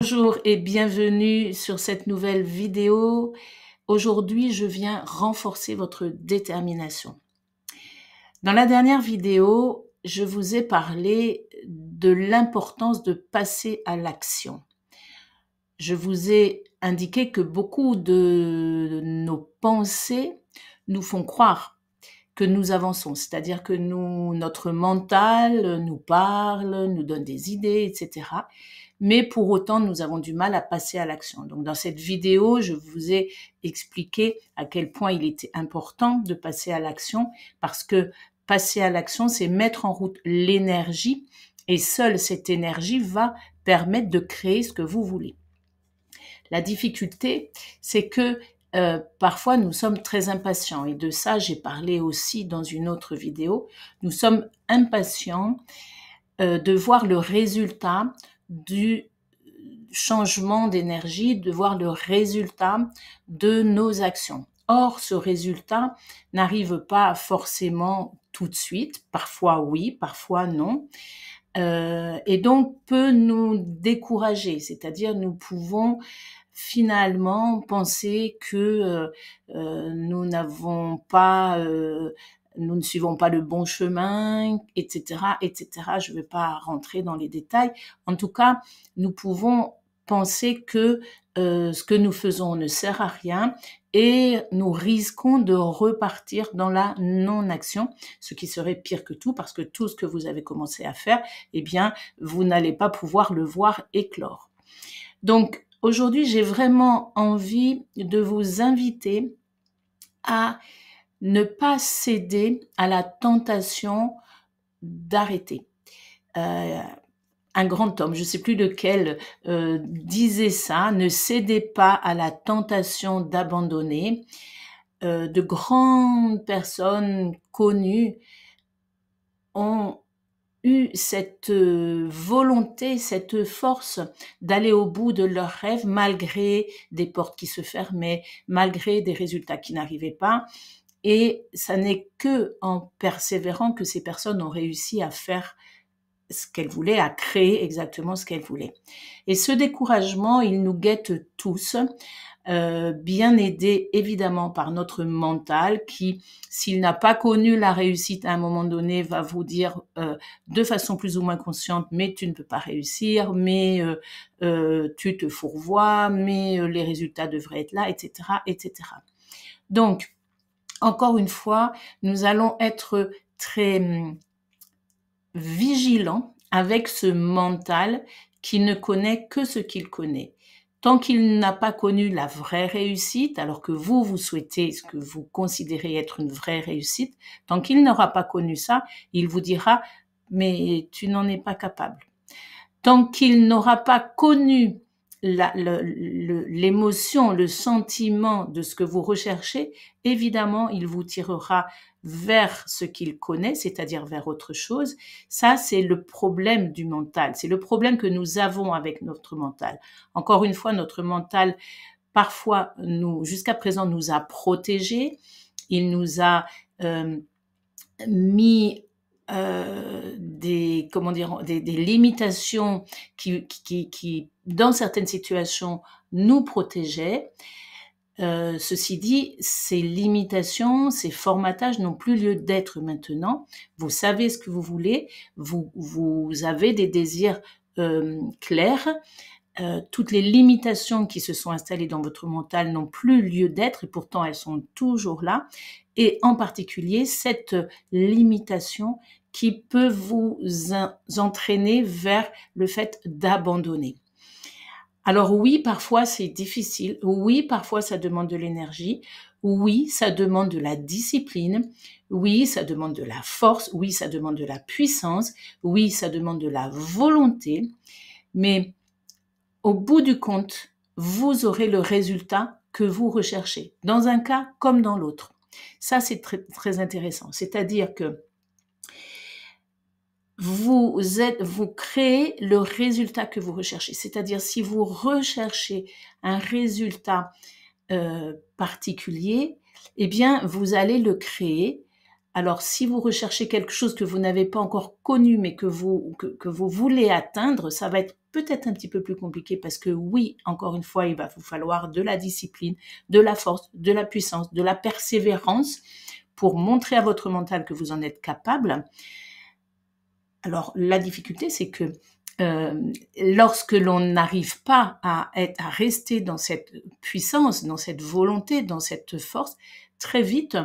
Bonjour et bienvenue sur cette nouvelle vidéo. Aujourd'hui, je viens renforcer votre détermination. Dans la dernière vidéo, je vous ai parlé de l'importance de passer à l'action. Je vous ai indiqué que beaucoup de nos pensées nous font croire que nous avançons, c'est-à-dire que notre mental nous parle, nous donne des idées, etc. Mais pour autant, nous avons du mal à passer à l'action. Donc, dans cette vidéo, je vous ai expliqué à quel point il était important de passer à l'action, parce que passer à l'action, c'est mettre en route l'énergie, et seule cette énergie va permettre de créer ce que vous voulez. La difficulté, c'est que parfois nous sommes très impatients, et de ça j'ai parlé aussi dans une autre vidéo. Nous sommes impatients de voir le résultat du changement d'énergie, de voir le résultat de nos actions. Or, ce résultat n'arrive pas forcément tout de suite, parfois oui, parfois non, et donc peut nous décourager, c'est-à-dire nous pouvons finalement penser que nous n'avons pas nous ne suivons pas le bon chemin, etc., etc. Je ne vais pas rentrer dans les détails. En tout cas, nous pouvons penser que ce que nous faisons ne sert à rien et nous risquons de repartir dans la non-action, ce qui serait pire que tout, parce que tout ce que vous avez commencé à faire, eh bien, vous n'allez pas pouvoir le voir éclore. Donc, aujourd'hui, j'ai vraiment envie de vous inviter à ne pas céder à la tentation d'arrêter. Un grand homme, je ne sais plus lequel, disait ça, ne cédez pas à la tentation d'abandonner. De grandes personnes connues ont eu cette volonté, cette force d'aller au bout de leurs rêves malgré des portes qui se fermaient, malgré des résultats qui n'arrivaient pas. Et ça n'est que en persévérant que ces personnes ont réussi à faire ce qu'elles voulaient, à créer exactement ce qu'elles voulaient. Et ce découragement, il nous guette tous, bien aidé évidemment par notre mental qui, s'il n'a pas connu la réussite à un moment donné, va vous dire de façon plus ou moins consciente, mais tu ne peux pas réussir, mais tu te fourvoies, mais les résultats devraient être là, etc., etc. Donc, encore une fois, nous allons être très vigilants avec ce mental qui ne connaît que ce qu'il connaît. Tant qu'il n'a pas connu la vraie réussite, alors que vous souhaitez ce que vous considérez être une vraie réussite, tant qu'il n'aura pas connu ça, il vous dira « mais tu n'en es pas capable ». Tant qu'il n'aura pas connu l'émotion, le sentiment de ce que vous recherchez, évidemment, il vous tirera vers ce qu'il connaît, c'est-à-dire vers autre chose. Ça, c'est le problème du mental. C'est le problème que nous avons avec notre mental. Encore une fois, notre mental, parfois, jusqu'à présent, nous a protégés. Il nous a mis des limitations qui, dans certaines situations, nous protégeaient. Ceci dit, ces limitations, ces formatages n'ont plus lieu d'être maintenant. Vous savez ce que vous voulez, vous avez des désirs clairs. Toutes les limitations qui se sont installées dans votre mental n'ont plus lieu d'être et pourtant elles sont toujours là. Et en particulier, cette limitation qui peut vous entraîner vers le fait d'abandonner. Alors oui, parfois c'est difficile, oui, parfois ça demande de l'énergie, oui, ça demande de la discipline, oui, ça demande de la force, oui, ça demande de la puissance, oui, ça demande de la volonté, mais au bout du compte, vous aurez le résultat que vous recherchez, dans un cas comme dans l'autre. Ça, c'est très, très intéressant. C'est-à-dire que vous créez le résultat que vous recherchez. C'est-à-dire, si vous recherchez un résultat particulier, eh bien, vous allez le créer. Alors, si vous recherchez quelque chose que vous n'avez pas encore connu, mais que vous voulez atteindre, ça va être peut-être un petit peu plus compliqué parce que oui, encore une fois, il va vous falloir de la discipline, de la force, de la puissance, de la persévérance pour montrer à votre mental que vous en êtes capable. Alors, la difficulté, c'est que lorsque l'on n'arrive pas à rester dans cette puissance, dans cette volonté, dans cette force, très vite,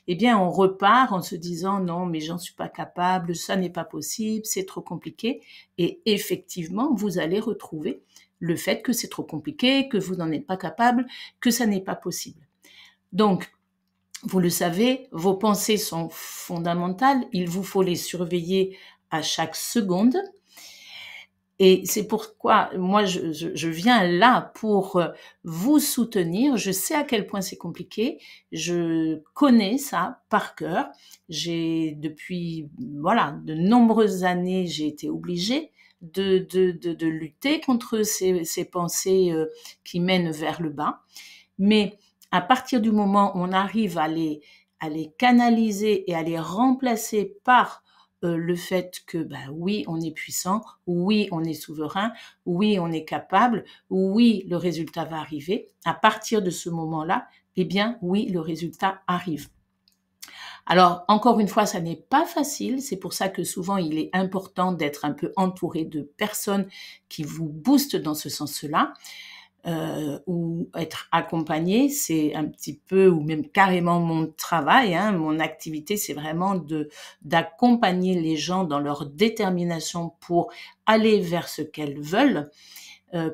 eh bien, on repart en se disant non, mais j'en suis pas capable, ça n'est pas possible, c'est trop compliqué. Et effectivement, vous allez retrouver le fait que c'est trop compliqué, que vous n'en êtes pas capable, que ça n'est pas possible. Donc, vous le savez, vos pensées sont fondamentales, il vous faut les surveiller à chaque seconde. Et c'est pourquoi moi, je viens là pour vous soutenir. Je sais à quel point c'est compliqué. Je connais ça par cœur. J'ai depuis de nombreuses années, j'ai été obligée de lutter contre ces pensées qui mènent vers le bas. Mais à partir du moment où on arrive à les canaliser et à les remplacer par le fait que oui, on est puissant, oui, on est souverain, oui, on est capable, oui, le résultat va arriver. À partir de ce moment-là, eh bien, oui, le résultat arrive. Alors, encore une fois, ça n'est pas facile. C'est pour ça que souvent, il est important d'être un peu entouré de personnes qui vous boostent dans ce sens-là. Ou être accompagné, c'est un petit peu, ou même carrément mon travail, mon activité, c'est vraiment d'accompagner les gens dans leur détermination pour aller vers ce qu'elles veulent,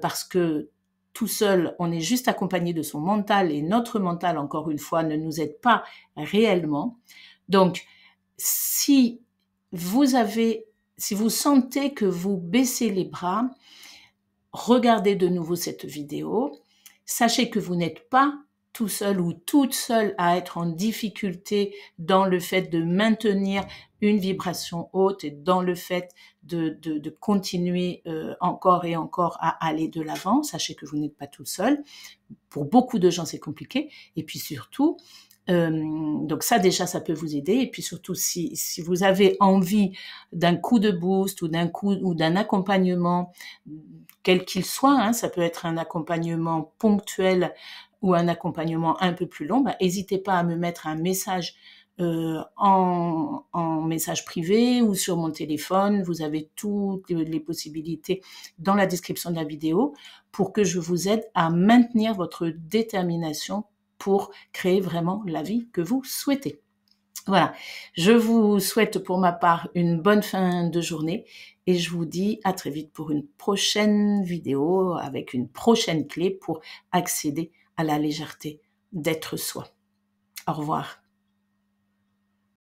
parce que tout seul, on est juste accompagné de son mental et notre mental, encore une fois, ne nous aide pas réellement. Donc, si vous sentez que vous baissez les bras, regardez de nouveau cette vidéo. Sachez que vous n'êtes pas tout seul ou toute seule à être en difficulté dans le fait de maintenir une vibration haute et dans le fait de continuer encore et encore à aller de l'avant. Sachez que vous n'êtes pas tout seul. Pour beaucoup de gens, c'est compliqué. Et puis surtout, donc ça déjà, ça peut vous aider. Et puis surtout, si vous avez envie d'un coup de boost ou d'un accompagnement, quel qu'il soit, ça peut être un accompagnement ponctuel ou un accompagnement un peu plus long, n'hésitez pas à me mettre un message en message privé ou sur mon téléphone. Vous avez toutes les possibilités dans la description de la vidéo pour que je vous aide à maintenir votre détermination pour créer vraiment la vie que vous souhaitez. Voilà, je vous souhaite pour ma part une bonne fin de journée et je vous dis à très vite pour une prochaine vidéo avec une prochaine clé pour accéder à la légèreté d'être soi. Au revoir.